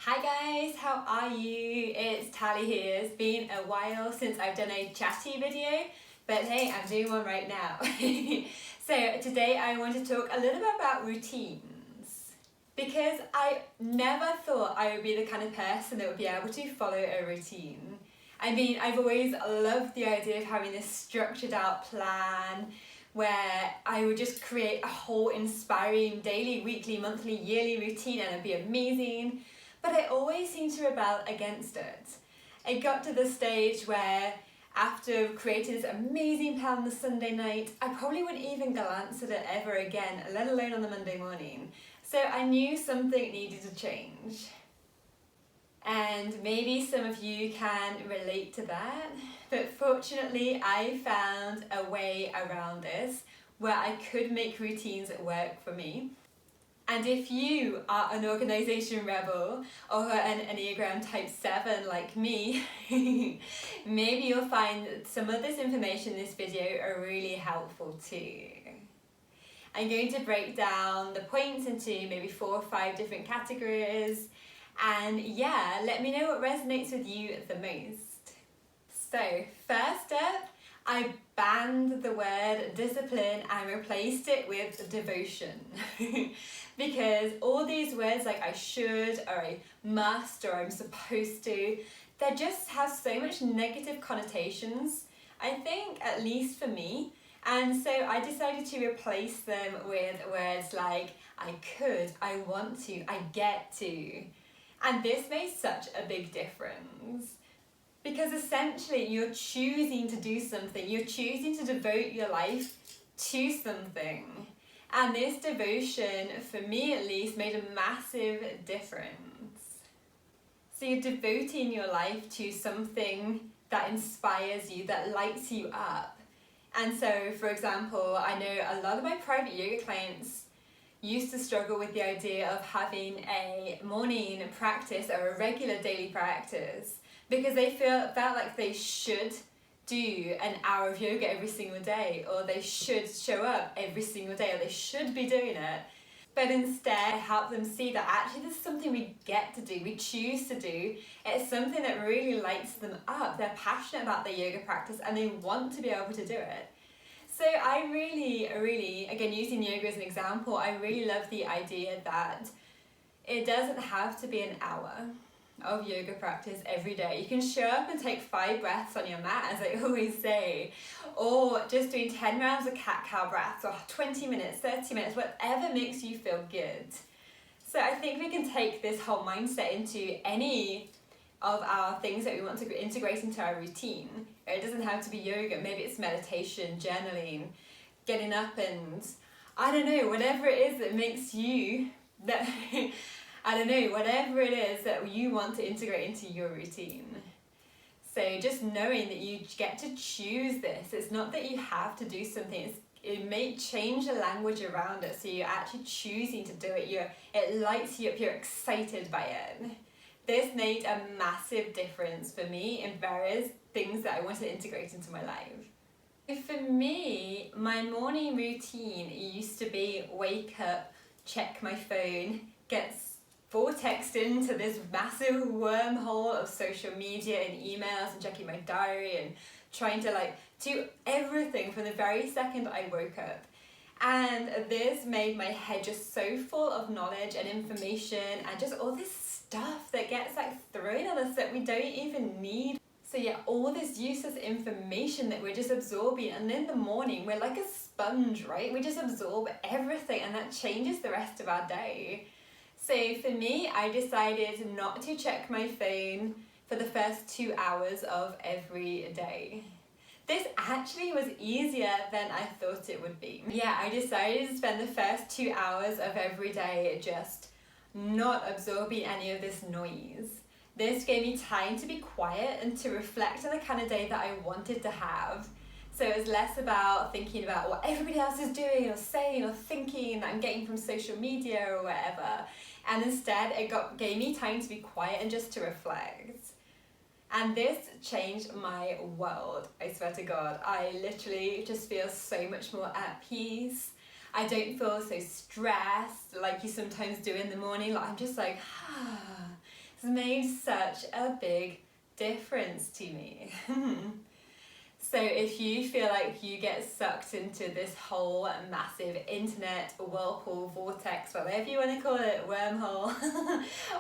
Hi guys, how are you? It's Tally here. It's been a while since I've done a chatty video, but hey, I'm doing one right now. So today I want to talk a little bit about routines, because I never thought I would be the kind of person that would be able to follow a routine. I mean, I've always loved the idea of having this structured out plan where I would just create a whole inspiring daily, weekly, monthly, yearly routine and it'd be amazing. But I always seemed to rebel against it. It got to the stage where after creating this amazing plan on the Sunday night, I probably wouldn't even glance at it ever again, let alone on the Monday morning. So I knew something needed to change. And maybe some of you can relate to that, but fortunately I found a way around this where I could make routines work for me. And if you are an organisation rebel or an Enneagram Type 7 like me, maybe you'll find that some of this information in this video are really helpful too. I'm going to break down the points into maybe 4 or 5 different categories, and yeah, let me know what resonates with you the most. So first up, I banned the word discipline and replaced it with devotion. Because all these words like I should or I must or I'm supposed to, they just have so much negative connotations, I think, at least for me. And so I decided to replace them with words like I could, I want to, I get to. And this made such a big difference. Because essentially you're choosing to do something, you're choosing to devote your life to something. And this devotion, for me at least, made a massive difference. So you're devoting your life to something that inspires you, that lights you up. And so, for example, I know a lot of my private yoga clients used to struggle with the idea of having a morning practice or a regular daily practice, because they felt like they should do an hour of yoga every single day, or they should show up every single day, or they should be doing it. But instead help them see that actually this is something we get to do, we choose to do. It's something that really lights them up. They're passionate about their yoga practice and they want to be able to do it. So I really, again, using yoga as an example, I really love the idea that it doesn't have to be an hour of yoga practice every day. You can show up and take 5 breaths on your mat, as I always say, or just doing 10 rounds of cat-cow breaths, or 20 minutes, 30 minutes, whatever makes you feel good. So I think we can take this whole mindset into any of our things that we want to integrate into our routine. It doesn't have to be yoga, maybe it's meditation, journaling, getting up and, I don't know, whatever it is that makes you, that I don't know, whatever it is that you want to integrate into your routine. So just knowing that you get to choose this, it's not that you have to do something, it may change the language around it, so you're actually choosing to do it, it lights you up, you're excited by it. This made a massive difference for me in various things that I wanted to integrate into my life. For me, my morning routine used to be wake up, check my phone, get vortexed into this massive wormhole of social media and emails and checking my diary and trying to do everything from the very second I woke up. And this made my head just so full of knowledge and information and just all this stuff that gets thrown at us that we don't even need. So yeah, all this useless information that we're just absorbing, and in the morning we're like a sponge, right? We just absorb everything and that changes the rest of our day. So for me, I decided not to check my phone for the first 2 hours of every day. This actually was easier than I thought it would be. Yeah, I decided to spend the first 2 hours of every day just not absorbing any of this noise. This gave me time to be quiet and to reflect on the kind of day that I wanted to have. So it was less about thinking about what everybody else is doing or saying or thinking that I'm getting from social media or whatever. And instead it gave me time to be quiet and just to reflect. And this changed my world, I swear to God. I literally just feel so much more at peace. I don't feel so stressed like you sometimes do in the morning. I'm just has made such a big difference to me. So if you feel like you get sucked into this whole massive internet whirlpool vortex, whatever you want to call it, wormhole,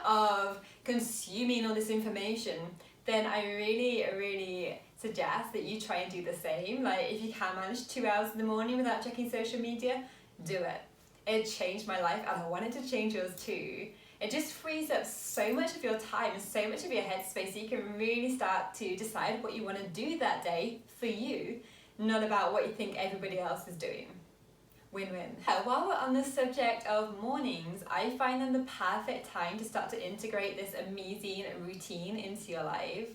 of consuming all this information, then I really suggest that you try and do the same. Like, if you can manage 2 hours in the morning without checking social media, do it. It changed my life, and I wanted to change yours too. It just frees up so much of your time and so much of your headspace, so you can really start to decide what you want to do that day for you, not about what you think everybody else is doing. Win-win. While we're on the subject of mornings, I find them the perfect time to start to integrate this amazing routine into your life.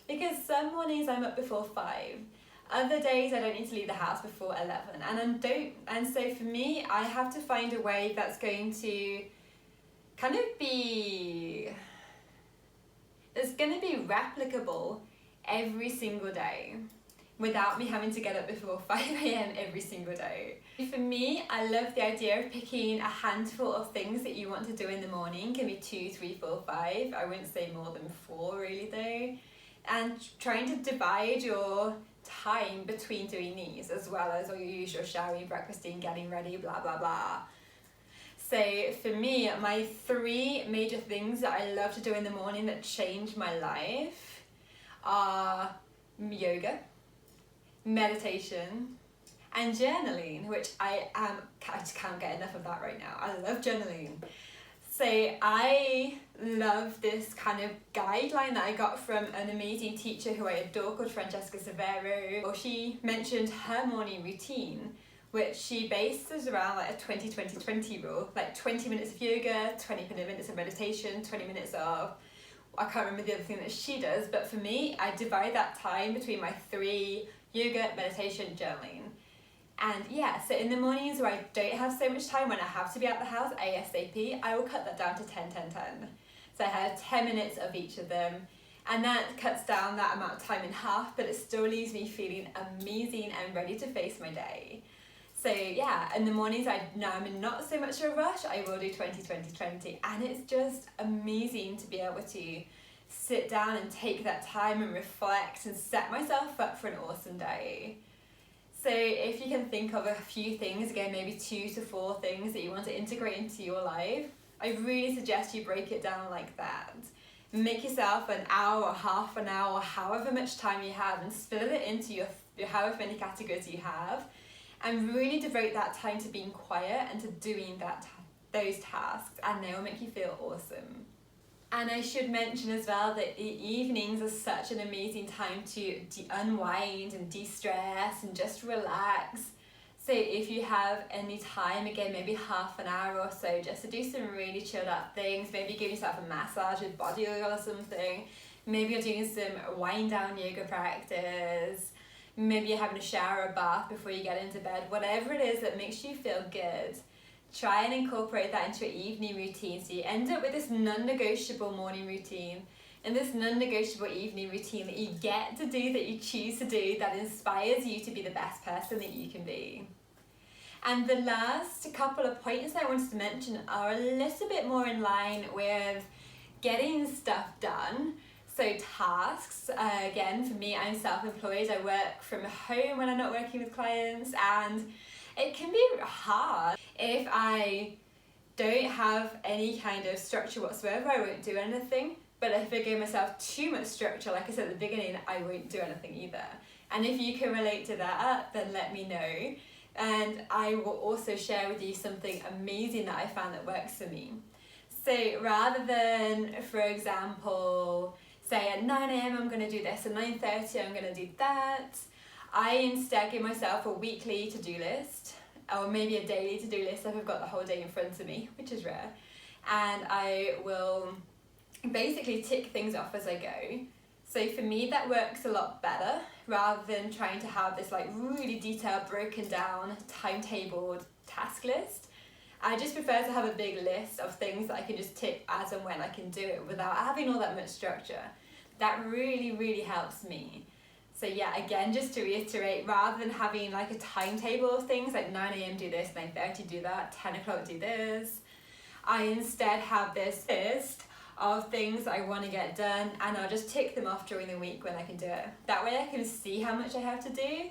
Because some mornings I'm up before 5. Other days I don't need to leave the house before 11. And so for me, I have to find a way that's going to kind of be, it's going to be replicable every single day without me having to get up before 5 a.m. every single day. For me, I love the idea of picking a handful of things that you want to do in the morning. Can be 2, 3, 4, 5. I wouldn't say more than 4 really though. And trying to divide your time between doing these, as well as all your usual showering, breakfasting, getting ready, blah blah blah. So for me, my 3 major things that I love to do in the morning that change my life are yoga, meditation, and journaling, which I just can't get enough of that right now. I love journaling. So I love this kind of guideline that I got from an amazing teacher who I adore called Francesca Severo. Well, she mentioned her morning routine, which she bases around like a 20-20-20 rule, like 20 minutes of yoga, 20 minutes of meditation, 20 minutes of, I can't remember the other thing that she does, but for me, I divide that time between my 3, yoga, meditation, journaling. And yeah, so in the mornings where I don't have so much time, when I have to be at the house ASAP, I will cut that down to 10-10-10. So I have 10 minutes of each of them, and that cuts down that amount of time in half, but it still leaves me feeling amazing and ready to face my day. So yeah, in the mornings now I'm in not so much of a rush, I will do 20-20-20, and it's just amazing to be able to sit down and take that time and reflect and set myself up for an awesome day. So if you can think of a few things, again maybe 2 to 4 things that you want to integrate into your life, I really suggest you break it down like that. Make yourself an hour or half an hour, however much time you have, and split it into your however many categories you have, and really devote that time to being quiet and to doing those tasks, and they will make you feel awesome. And I should mention as well that the evenings are such an amazing time to unwind and de-stress and just relax. So if you have any time, again maybe half an hour or so, just to do some really chilled out things, maybe give yourself a massage with body oil or something, maybe you're doing some wind down yoga practice, maybe you're having a shower or bath before you get into bed, whatever it is that makes you feel good. Try and incorporate that into your evening routine, so you end up with this non-negotiable morning routine and this non-negotiable evening routine that you get to do, that you choose to do, that inspires you to be the best person that you can be. And the last couple of points I wanted to mention are a little bit more in line with getting stuff done. So tasks, again for me, I'm self-employed, I work from home when I'm not working with clients, and it can be hard. If I don't have any kind of structure whatsoever, I won't do anything. But if I give myself too much structure, like I said at the beginning, I won't do anything either. And if you can relate to that, then let me know. And I will also share with you something amazing that I found that works for me. So rather than, for example, say at 9 a.m. I'm going to do this, at 9:30 I'm going to do that, I instead give myself a weekly to-do list, or maybe a daily to-do list if I've got the whole day in front of me, which is rare. And I will basically tick things off as I go. So for me that works a lot better, rather than trying to have this like really detailed, broken down, timetabled task list. I just prefer to have a big list of things that I can just tick as and when I can do it without having all that much structure. That really helps me. So yeah, again, just to reiterate, rather than having like a timetable of things like 9 a.m. do this, 9:30 do that, 10 o'clock do this, I instead have this list of things I want to get done, and I'll just tick them off during the week when I can do it. That way I can see how much I have to do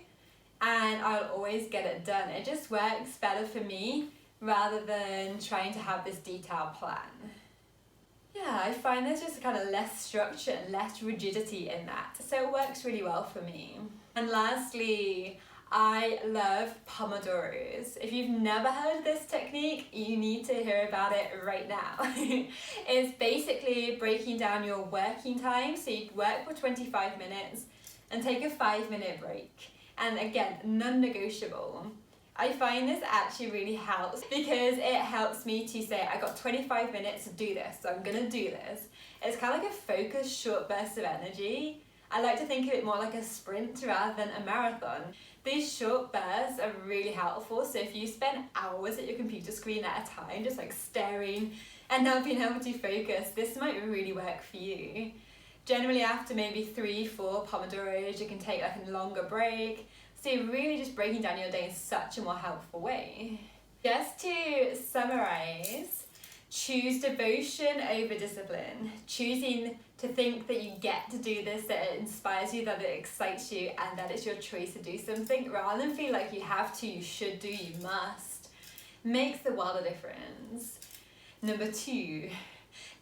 and I'll always get it done. It just works better for me rather than trying to have this detailed plan. Yeah, I find there's just kind of less structure and less rigidity in that. So it works really well for me. And lastly, I love Pomodoros. If you've never heard of this technique, you need to hear about it right now. It's basically breaking down your working time. So you work for 25 minutes and take a 5-minute break. And again, non-negotiable. I find this actually really helps because it helps me to say, I got 25 minutes to do this, so I'm gonna do this. It's kind of like a focused short burst of energy. I like to think of it more like a sprint rather than a marathon. These short bursts are really helpful, so if you spend hours at your computer screen at a time, just like staring and not being able to focus, this might really work for you. Generally after maybe 3-4 Pomodoros, you can take like a longer break. So you're really just breaking down your day in such a more helpful way. Just to summarize, choose devotion over discipline. Choosing to think that you get to do this, that it inspires you, that it excites you, and that it's your choice to do something, rather than feel like you have to, you should do, you must, makes the world a difference. Number 2,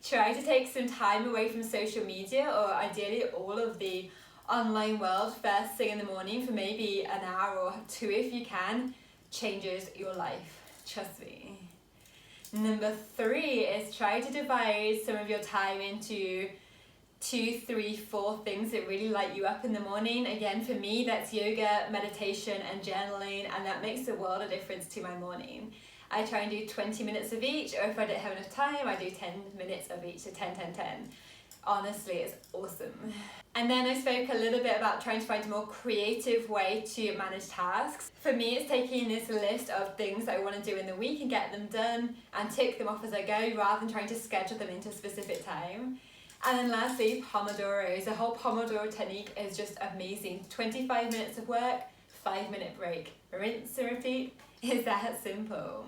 try to take some time away from social media, or ideally all of the online world, first thing in the morning for maybe an hour or 2 if you can. Changes your life, trust me. Number 3 is try to divide some of your time into 2, 3, 4 things that really light you up in the morning. Again, for me, that's yoga, meditation, and journaling, and that makes a world of difference to my morning. I try and do 20 minutes of each, or if I don't have enough time, I do 10 minutes of each, so 10, 10, 10. Honestly, it's awesome. And then I spoke a little bit about trying to find a more creative way to manage tasks. For me, it's taking this list of things that I want to do in the week and get them done and tick them off as I go, rather than trying to schedule them into a specific time. And then lastly, Pomodoros. The whole Pomodoro technique is just amazing. 25 minutes of work, 5-minute break. Rinse and repeat. It's that simple.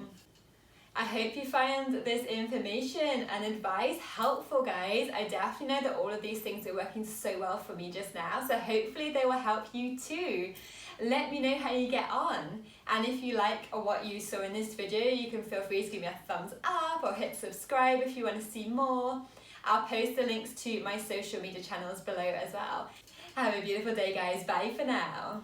I hope you find this information and advice helpful, guys. I definitely know that all of these things are working so well for me just now, so hopefully they will help you too. Let me know how you get on, and if you like what you saw in this video, you can feel free to give me a thumbs up or hit subscribe if you want to see more. I'll post the links to my social media channels below as well. Have a beautiful day, guys. Bye for now.